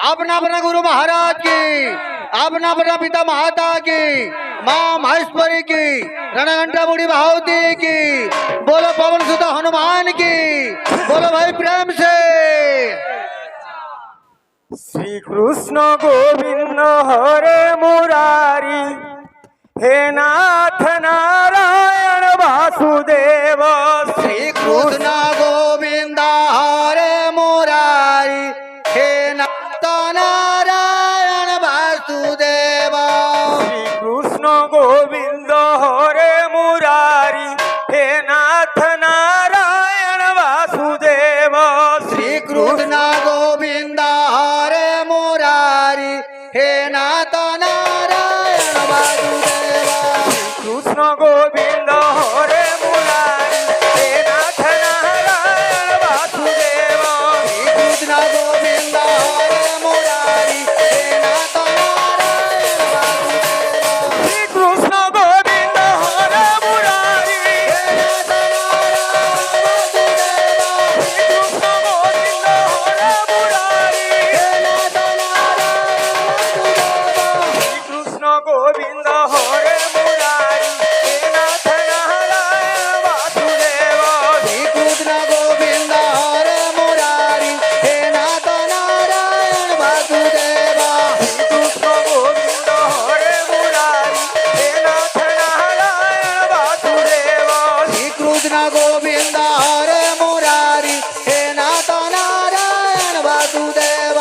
अपना अपना गुरु महाराज की, अपना अपना पिता माता की, माँ महेश्वरी की, रणघंटा बुढ़ी भावती की, बोलो पवन सुत हनुमान की, बोलो भाई प्रेम से। श्री कृष्ण गोविंद हरे मुरारी, हे नाथ नारायण वासुदेव। श्री कृष्ण गोविंद हरे मुरारी, हे नाथ नारायण वासुदेव। श्री कृष्ण गोविंद हरे मुरारी, हे नाथ नारायण वासुदेव। श्री कृष्ण गोविंद हरे मुरारी, हे नाथ नारायण वासुदेव। कृष्ण गोविंद हरे मुरारी, हे नाथ नारायण वासुदेव। कृष्ण गोविंद हरे मुरारी, हे नाथ नारायण वासुदेव। श्री कृष्ण गोविंद हरे मुरारी, हे नाथ नारायण वासुदेव। कृष्ण गोविंद हरे मुरारी, हे नाथ नारायण वासुदेव। कृष्ण गोविंद हरे मुरारी, हे नाथ नारायण वासुदेव। श्री कृष्ण गोविंद हरे मुरारी, हे नाथ नारायण वासुदेव। कृष्ण गोविंद हरे मुरारी, हे नाथ नारायण वासुदेव। श्री कृष्ण गोविंद हरे मुरारी, हे नाथ नारायण वासुदेव।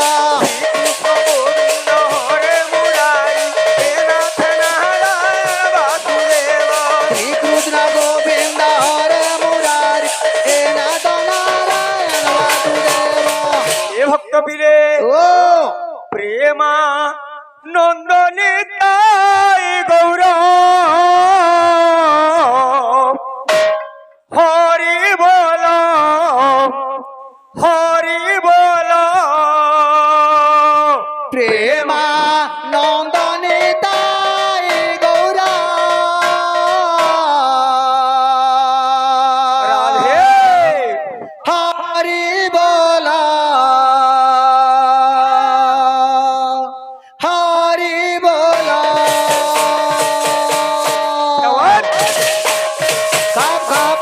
कृष्ण गोविंद हरे मुरारी, हे नाथ नारायण वासुदेव। श्री कृष्ण गोविंद हरे मुरारी, हे नाथ नारायण वासुदेव। हे भक्त पिले ओ प्रेमा नंदनिताई गौर हरि बोल, हरि बोल। प्रेमा नंदनिताई गौरा राधे हरि बोला, हरि बोला। खाप खाप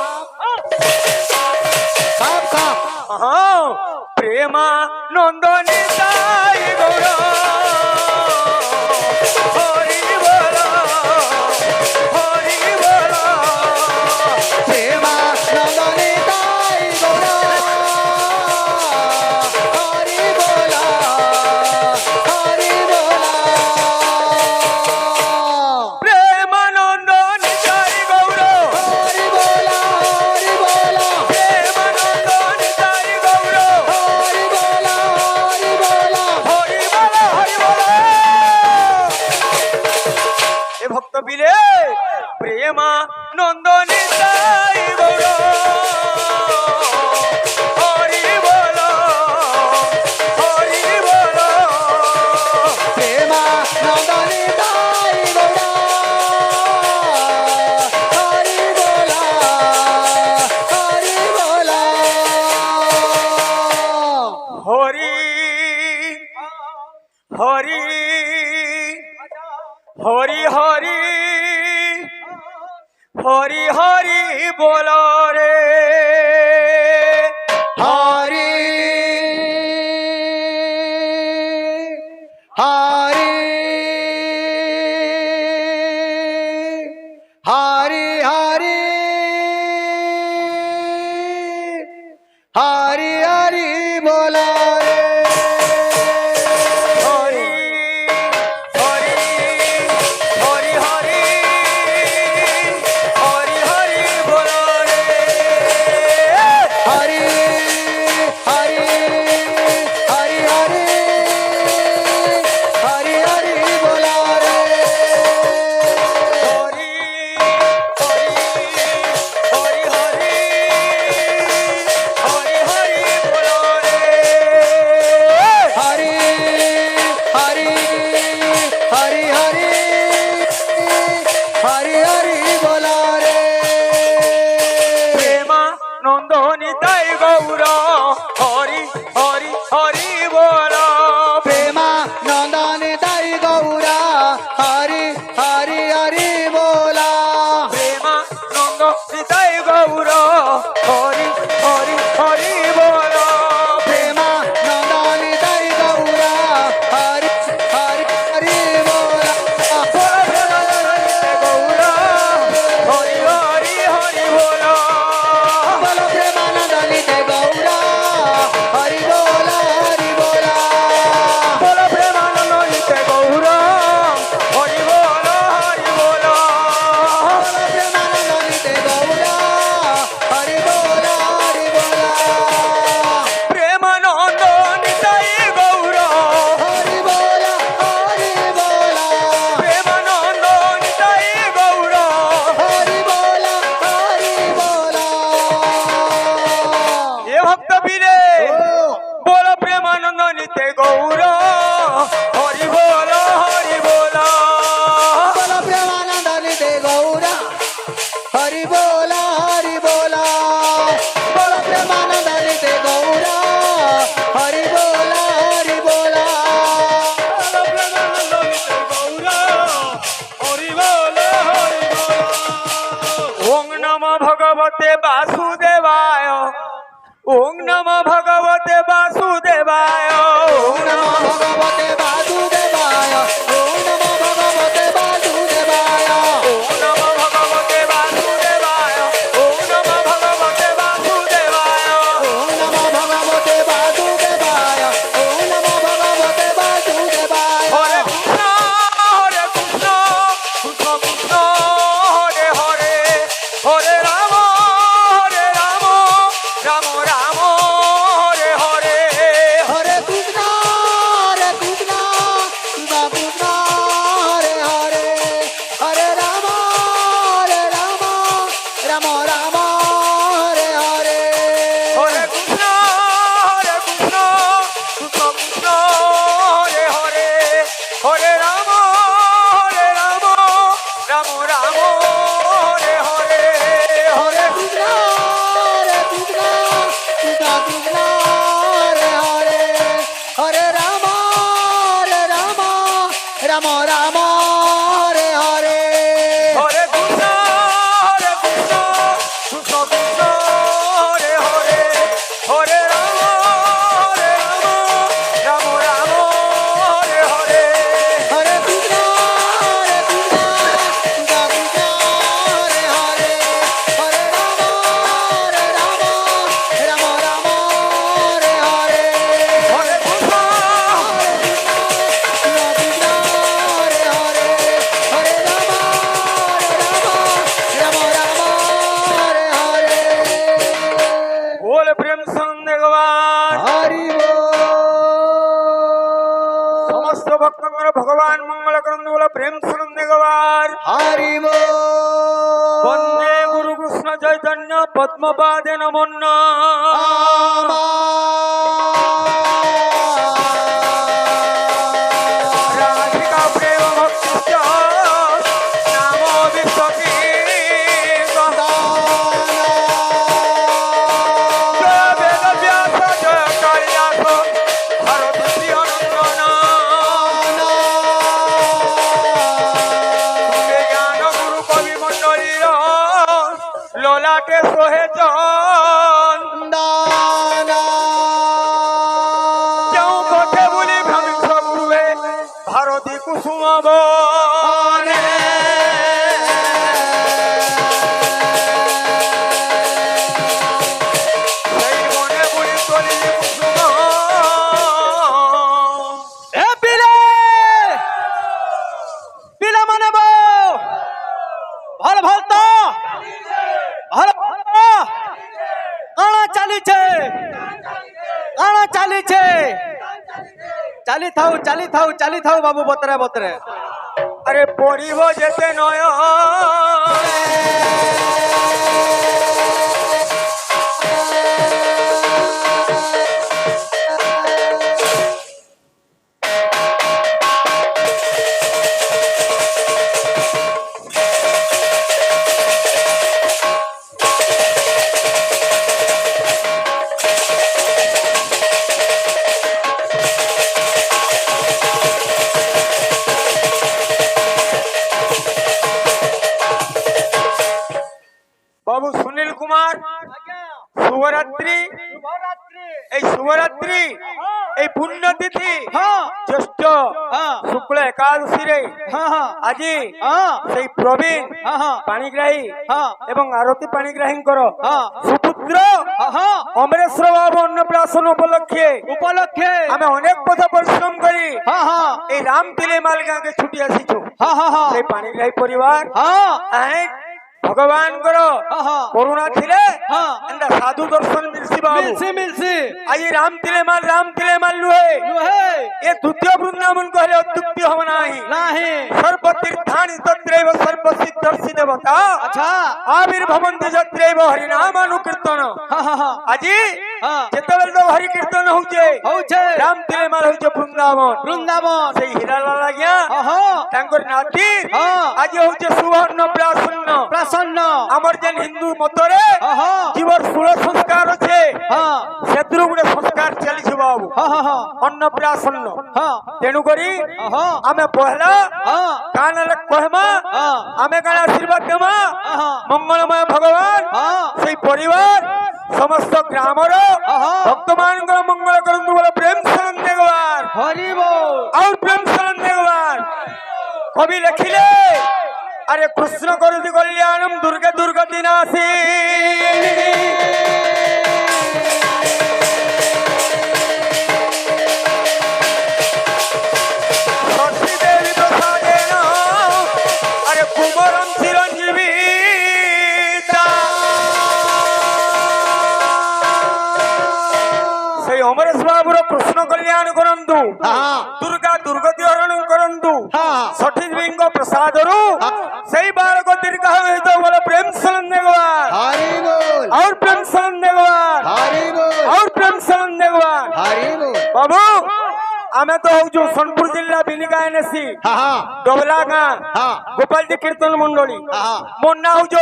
खाप खाप। प्रेमा नंदनिताई गौर हरि बोल, हरि बोल। प्रेमा नंदनिताई गौरा हरि बोला, हरि बोला। प्रेमानंद निताई गौर हरि बोला, हरि बोला। प्रेमानंद निताई गौर हरि बोला, हरि बोला। हरि बोल, हरि बोल। ए भक्त बिले प्रेमानंद निताई गौर हरि बोल, हरि बोल। प्रेमा नंदनिताई गौरा हरि बोला, हरि बोला। हरि हरि हरि हरि हरि हरि बोल रे। हरि हरि हरि हरि हरि हरि बोला रे হরি হরি হরি হরি হরি হরি বলো রে हरि हरि हरि हरि हरि हरि बोला रे হরি হরি হরি হরি হরি হরি বলো রে हरि हरि हरि हरि हरि हरि बोला रे প্রেমানন্দ নিতাই গৌর হরি হরি হরি বলো प्रेमा नंदन दाई गौरा हरि हरि हरि बोला প্রেমানন্দ নিতাই গৌর হরি হরি হরি বলো प्रेमा नंदन दाई गौरा हरि हरि हरि बोला গৌর হরি হরি হরি বলো बोलो प्रेमानंदन दे गौरा हरि बोला हरि बोला বলো প্রেমানন্দ নিতে গৌর হরি বলো হরি বলো बोलो प्रेमानंदन दे गौरा हरि बोला हरि बोला প্রেমানন্দ নিতাই গৌর हरि बोला हरि बोला প্রেমানন্দ নিতাই গৌর हरि बोला हरि बोला এ ভক্ত বীরে বলো প্রেমানন্দ নিতে গৌর হরি বলো হরি বলো बोलो प्रेमानंदन दे गौरा हरि बोला हरि बोला बोलो प्रेमानंदन दे गौरा हरि बोला हरि बोला প্রেমানন্দ নিতে গৌর হরি বলো হরি বলো ওং নমঃ ভগবতে বাসুদেবায় ওং নমঃ ভগবতে বাসুদেবায় ओम नमो भगवते वासुदेवाय ओम नमो भगवते वासुदेवाय ওং নমঃ ভগবতে বাসুদেবায় ওং নমঃ ভগবতে বাসুদেবায় ओम नमो भगवते वासुदेवाय ओम नमो भगवते वासुदेवाय হরে কৃষ্ণ কৃষ্ণ কৃষ্ণ হরে হরে হরে রাম রাম রাম হরে হরে हरे कृष्णा कृष्ण कृष्ण हरे हरे हरे राम राम राम हरे हरे হরে কৃষ্ণ কৃষ্ণ কৃষ্ণ হরে হরে হরে রাম রাম রাম হরে হরে हरे कृष्णा कृष्ण कृष्ण कृष्ण हरे हरे हरे राम राम राम हरे हरे হরে কৃষ্ণ কৃষ্ণ কৃষ্ণ হরে হরে হরে রাম রাম রাম হরে হরে हरे कृष्णा कृष्ण कृष्ण हरे हरे हरे राम राम राम हरे हरे হরে কৃষ্ণ कृष्ण हरे हरे हरे राम राम हरे हरे बोल प्रेम संग भगवान हरि बोल সমস্ত ভক্তগণ ভগবান মঙ্গল করন্দ বলে প্রেম সংগ ভগবান हरि बोल বন্দে গুরু কৃষ্ণ চৈতন্য পদ্মপাদে নমো রাধিকা প্রেম ভক্তি নাম বিশ্বকী জয় বেদ ব্যাস জয় কালিদাস ভারতী প্রিয় নন্দন তুঙ্গে জ্ঞান গুরু কবি মণ্ডলীর ললাটে সোহে চন কেউ পথে বলি ভ্রামিংস গুরুবে ভারতী কুসুম বনে সেই বনে কাଣା চালিছে চালি থাও বাবু বতরে বতরে আরে পড়িব যেতে নয় বাবু সুনীল কুমার শুভরাত্রি এই শুভরাত্রি এই পুণ্যতিথি জ্যৈষ্ঠ শুক্ল একাদশীরে আজি সেই প্রবীণ পাণিগ্রাহী এবং আরতি পাণিগ্রাহীঙ্কর সুপুত্র অমরেশ্বর বাবু অন্নপ্রাশন উপলক্ষে আমি অনেক কথা পরিশ্রম করি এই রামতিলে মালগাঁকে ছুটি আসিছু সেই পাণিগ্রাহী পরিবার ভগবান করুণা ছিলে সাধু দর্শন মিলছি আজি রামতিলে মাল লুহে এ দ্বিতীয় বৃন্দাবন কহলে অত্যুক্তি হব নাহি সর্বতীর্থানি তত্রৈব সর্বসিদ্ধর্ষি দেবতা আবির্ভবন্তি যত্রৈব হরিনামানুকীর্তন আজি যেতবেলে তো হরি কীর্তন হউছে রামতিলে মাল হউছে বৃন্দাবন সেই হীরালাল আজ্ঞা তাঙ্কর নাতি আজি হউছে সুবর্ণ প্রাসন্ন আমার যে হিন্দু মতরে জীবর ষোল সংস্কার আছে সেতুর গোটে সংস্কার চালিছে বাবু অন্নপ্রাশন্ন তেণু করি আমি পহলা কানে কহমা আমি কানে আশীর্বাদ দেমা মঙ্গলময় ভগবান সেই পরিবার সমস্ত গ্রামর ভক্তমানଙ୍କର মঙ্গল করন্তু বলে প্রেম সানন্দ দেগবার হরি বল আর প্রেম সানন্দ দেগবার কবি লিখিলে আরে কৃষ্ণ করুতি কল্যাণম দুর্গে দুর্গতি নাশী ষষ্ঠী দেবী প্রসাদেন আরে কুমরম চিরঞ্জীবী সেই অমরেশ বাবুর কৃষ্ণ কল্যাণ করন্তু দুর্গা দুর্গতি হরণ করন্তু সঠিক বিঙ্গ প্রসাদরু সেই বালক দীর্ঘায়িত বলে প্রেম সানন্দ দেগবার আর প্রেম সানন্দ দেগবার আর প্রেম সানন্দ দেগবার বাবু আমি তো হচ্ছু সোনপুর জেলা বিনিকা এনেছি ডবলা গাঁ গোপালজি কীর্তন মন্ডলী মোর না হচ্ছে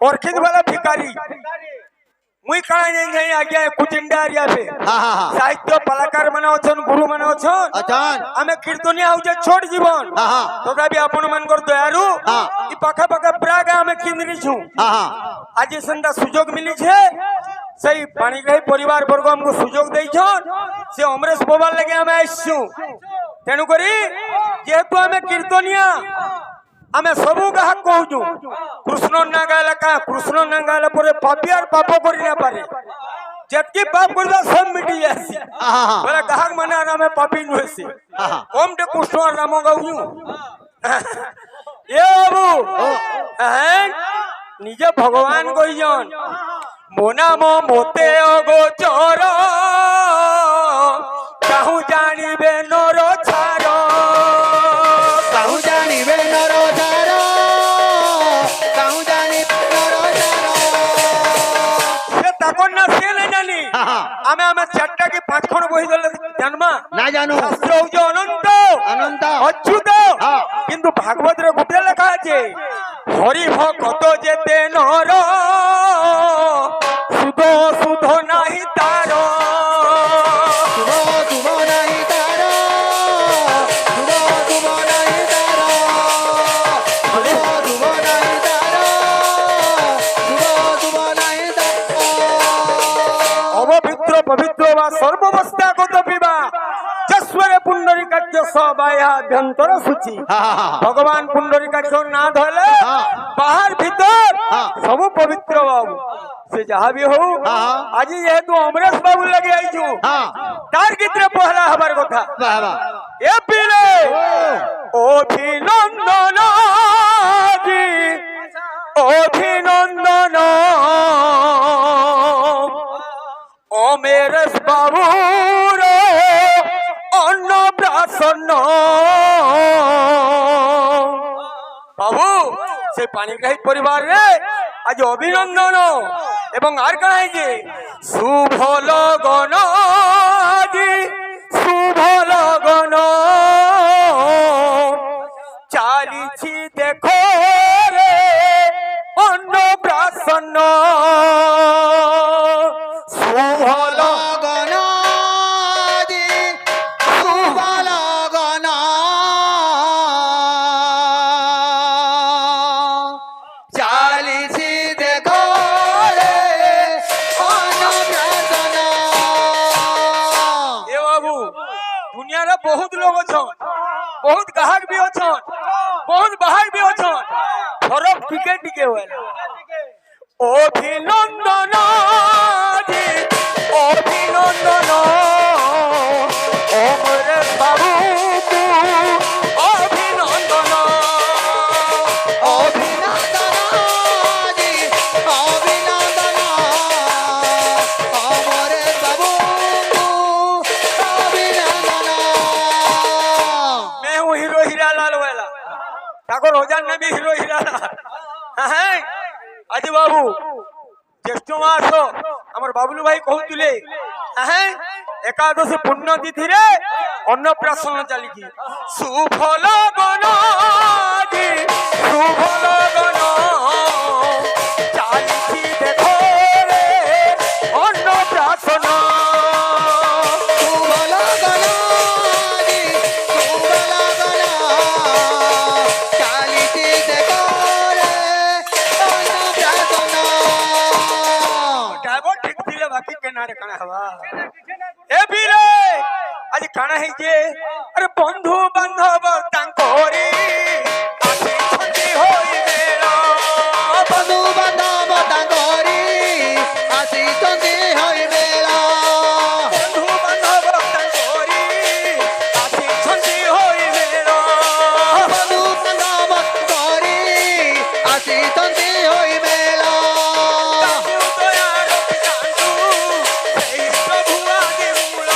অর্কিদ বালা ভিকারি মুই কাই নাই যাই আগে কুচিন্ডা এরিয়া পে সাহিত্য কলাকার মানে অছন গুরু মানে অছন আমি কীর্তনিয়া হচ্ছে ছোট জীবন তথাপি আপন মানকর দয়ারু ই পাখা পাখা প্রাগ আমি কিনরিছু আজি সন্ধ্যা সুযোগ মিলিছে সেই পাণিগ্রাহী পরিবার বর্গ আমাকে সুযোগ দেইছন সে অমরেশ বাবার লাগে আমি আসছু তেণু করি যেহেতু আমি কীর্তনিয়া আমি সবু গাহক কহুছু কৃষ্ণ না গাইলে কৃষ্ণ না গাইলে পরে পাপি আর পাপ করি না পারে যেতকি পাপ করবা সব মিটি যাসি বলে গাহক মানে আর আমি পাপি নহেছি কমটে কৃষ্ণ আর রাম গাউছু এ বাবু নিজে ভগবান কইজন মো নাম মোতে অগোচর কাহু জানিবে নর ছাড় কাহু জানিবে নর ছাড় কাহু জানিবে নর ছাড় সে তখন না সে নাই জানি আমি আমার চারটা কি পাঁচক্ষণ বই দিলে জানবা না জানো শাস্ত্র হচ্ছে অনন্ত অচ্যুত কিন্তু ভাগবতের গোটে লেখা আছে হরি ভক্ত যেতে নর সুধ সুধ নাহি তার অপবিত্র পবিত্র বা সর্বাবস্থা কত পিবা যশ্বরে পুণ্ডরিকার্য সবায়াভ্যন্তর সূচি ভগবান পুণ্ডরিকার্য না ধরলে বাহার ভিতর সবু পবিত্র বাবু সে যাহা বি হও আজি যেহেতু অমরেশ বাবু লাগে আইছু তার ক্ষেত্রে পহলা হবার কথা এ পিলে অভিনন্দন অভিনন্দন অমেরেশ বাবুর অন্নপ্রাশন বাবু সেই পানিগ্রাহী পরিবারে আজ অভিনন্দন এবং আর কাজ যে শুভ লগন আজি শুভ লগন চালিছি দেখো রে অন্নপ্রাশন শুভ লগন আজি শুভ লগন চালিছি দেখো রে অন্নপ্রাশন। এ বাবু দুনিয়ার বহুত লোক অছন বহুত গ্রাহক भी অছন বহুত বাহার भी অছন ফরক টিকে টিকে হল অভিনন্দন জি অভিনন্দন অমরেশ বাবু অভিনন্দন অভিনন্দন জি অভিনন্দন অমরেশ বাবু অভিনন্দন। मैं हूँ हीरो हीरा लाल वाला ठाकुर होजान ने भी हीरो हीरा लाल হ্যাঁ আজি বাবু জ্যেষ্ঠ মাস আমার বাবলু ভাই কহুলে হ্যাঁ একাদশী পুণ্য তিথিরে অন্নপ্রাশন চালিছি শুভ লগন জি শুভ লগন চালিছি দেখো রে অন্নপ্রাশন শুভ লগন জি শুভ লগন চালিছি দেখো রে অন্নপ্রাশন। ড্রাইভার ঠিক দিলে বাকি কেনারে কানা হবা এ বীরে আজ কানা হইছে আরে বন্ধু বান্ধব তাঙ্করি আসিছন্তি হইবে রা বন্ধু বান্ধব তাঙ্করি আসিছন্তি হইবে রা। বন্ধু বান্ধব তাঙ্করি আসিছন্তি হইবে রা বন্ধু বান্ধব তাঙ্করি আসিছন্তি হইবে রা। তামিউ দয়ার পিতান্তু সেই প্রভু আদি মূল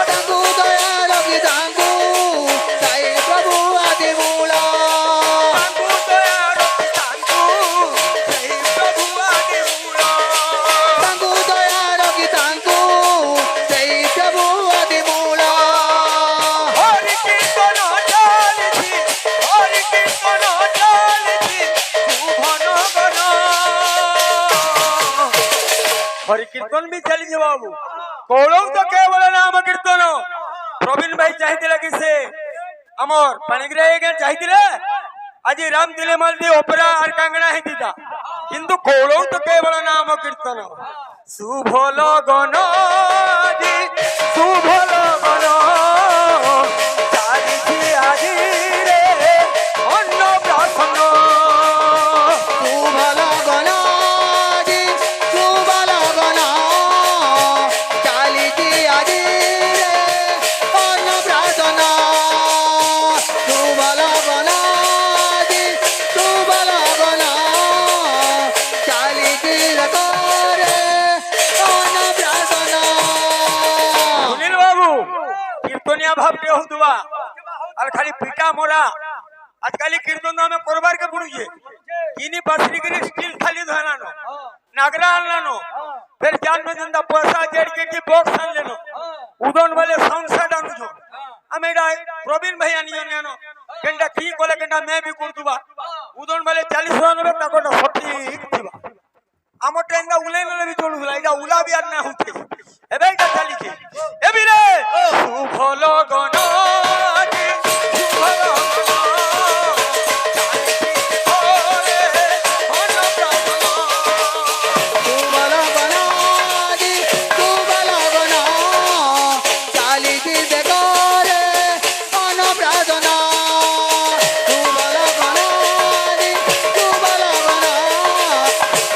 তাঙ্কু দয়াল কি তাঙ্কু সাই প্রভু আদি মূল। তাঙ্কু দয়ার পিতান্তু সেই প্রভু আদি মূল তাঙ্কু দয়াল কি তাঙ্কু সেই প্রভু আদি মূল। হরি কীর্তন চালিছি হরি কীর্তন চালিছি শুভন গণ হরি কীর্তন भी চালিছে বাবু কৌলৌ তো কেবল নাম কীর্তন প্রবীণ ভাই চাইছিলে কি সে আমার পানিগ্রাহী কে চাইছিলে আজি রাম দিলে মাল দি অপেরা আর কাঙ্গনা হইতিতা কিন্তু কৌলৌ তো কেবল নাম কীর্তন শুভ লগন জি শুভ লগন চালিছি আজি রে অন্নপ্রাশন শুভ লগন জি শুভ লগন চালিছি আজি রে অন্নপ্রাশন। শুভ লগন জি শুভ লগন চালিছি দেখো রে অন্নপ্রাশন। সুনীল বাবু কীর্তনিয়া ভাবতে হতুবা আর খালি পিটা মোরা আজকালি কীর্তন আমি করবার কে পড়ুছে কিনি বাসরি করে স্টিল খালি ধরানো নাগরা আনলানো ফের জান में जिंदा पैसा जेड़ के की बॉक्स आन लेनो उदन वाले साउंड सेट आनुछो আমি এটা প্রবীণ ভাই আনিও নেনো কেনটা কি কলে কেনটা মে भी করতুবা উদন वाले 40 নেবে তাকোটা সঠিক দিবা আমার ট্রেনটা উলাই নলে भी চলুলা এটা উলা भी আর না হচ্ছে এবে এটা চালিছে এবি রে শুভ লগন জি শুভ লগন চালিছি ওরে অন্নপ্রাশন শুভ লগন জি শুভ লগন চালিছি দেখো রে অন্নপ্রাশন। শুভ লগন জি শুভ লগন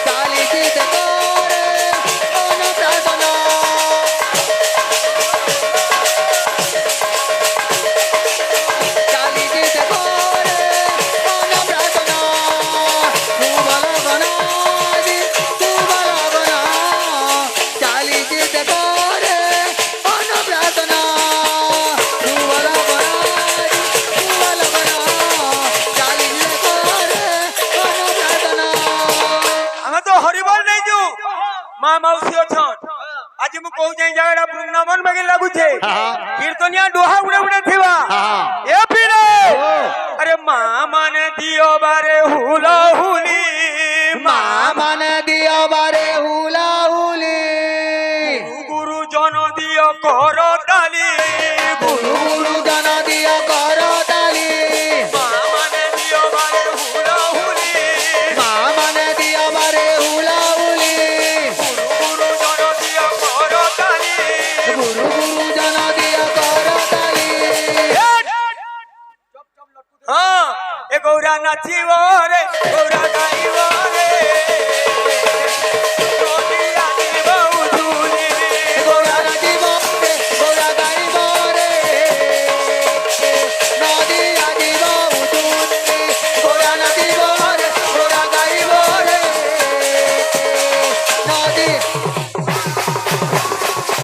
চালিছি দেখো রে অন্নপ্রাশন। কହୁছে এই জায়গাটা বৃন্দাবন বাকি লাগুছে হ্যাঁ। কীর্তনিয়া ডোহা উড়ে উড়ে থিবা হ্যাঁ। এ ফিরে ও। আরে মা মানে দিও বারে হুলা হুলি মা মানে দিও বারে হুলা হুলি গুরু জন দিও কর তালি গুরু গুরু জন দিও কর তালি মা মানে দিও বারে হুলা হুলি মা মানে দিও বারে হুলা হুলি গুরু জন দিও কর তালি গুরু গুরু জন দিও কর তালি হ্যাঁ এ গৌরা নাচিব রে গৌরা